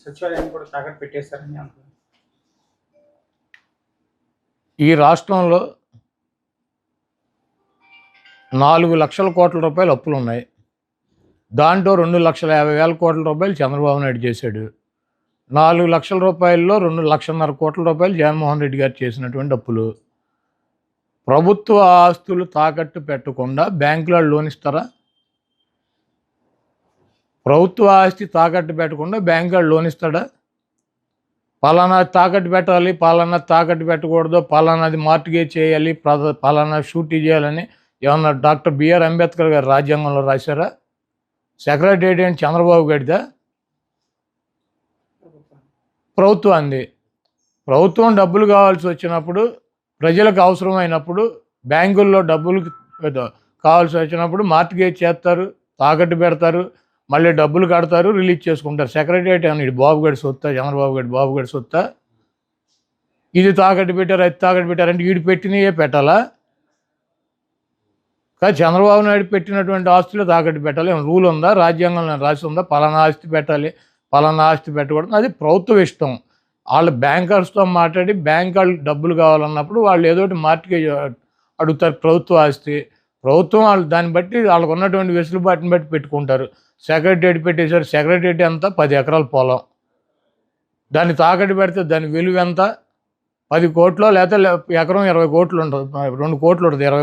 సచివాలయాన్ని కూడా తాకట్టు పెట్టేశారని అంటున్నారు. ఈ రాష్ట్రంలో 4,00,000 కోట్ల రూపాయలు అప్పులు ఉన్నాయి. దాంట్లో 2,50,000 కోట్ల రూపాయలు చంద్రబాబు నాయుడు చేశాడు. 4,00,000 రూపాయల్లో 1,50,000 కోట్ల రూపాయలు జగన్మోహన్ రెడ్డి గారు చేసినటువంటి అప్పులు. ప్రభుత్వ ఆస్తులు తాకట్టు పెట్టకుండా బ్యాంకులో లోన్ ఇస్తారా? ప్రభుత్వ ఆస్తి తాకట్టు పెట్టకుండా బ్యాంకు లోన్ ఇస్తాడా? పలానా తాకట్టు పెట్టాలి, పలానా తాకట్టు పెట్టకూడదు, పలానాది మార్టిగేజ్ చేయాలి, పలానా షూటీ చేయాలని ఏమన్నా డాక్టర్ బిఆర్ అంబేద్కర్ గారు రాజ్యాంగంలో రాశారా? సెక్రటేరియట్ ఏంటి చంద్రబాబు గడిదా? ప్రభుత్వాన్ని. ప్రభుత్వం డబ్బులు కావాల్సి వచ్చినప్పుడు, ప్రజలకు అవసరమైనప్పుడు, బ్యాంకుల్లో డబ్బులు కావాల్సి వచ్చినప్పుడు మార్టిగేజ్ చేస్తారు, తాకట్టు పెడతారు, మళ్ళీ డబ్బులు కడతారు, రిలీజ్ చేసుకుంటారు. సెక్రటేరియట్ అని ఇది బాబుగడి సొత్తా, చంద్రబాబు గడి బాబుగడి సొత్తా? ఇది తాకట్టు పెట్టారు, అది తాకట్టు పెట్టారంటే వీడు పెట్టినయే పెట్టాలా? కానీ చంద్రబాబు నాయుడు పెట్టినటువంటి ఆస్తులు తాకట్టు పెట్టాలి. ఏమైనా రూల్ ఉందా? రాజ్యాంగంలో రాసి ఉందా? పలానా ఆస్తి పెట్టాలి, పలానా ఆస్తి పెట్టకూడదు? అది ప్రభుత్వం ఇష్టం. వాళ్ళు బ్యాంకర్స్తో మాట్లాడి బ్యాంక్ వాళ్ళు డబ్బులు కావాలన్నప్పుడు వాళ్ళు ఏదో ఒకటి మార్టిగేజ్ అడుగుతారు. ప్రభుత్వ ఆస్తి ప్రభుత్వం వాళ్ళు దాన్ని బట్టి వాళ్ళకు ఉన్నటువంటి వెసులుబాటుని బట్టి పెట్టుకుంటారు. సెక్రటేరియట్ పెట్టేశారు. సెక్రటేరియట్ ఎంత? 10 ఎకరాల పొలం. దాన్ని తాకట్టు పెడితే దాని విలువ ఎంత? 10 కోట్లు, లేకపోతే ఎకరం 20 కోట్లు ఉంటుంది, 2 కోట్లు ఉంటుంది. 20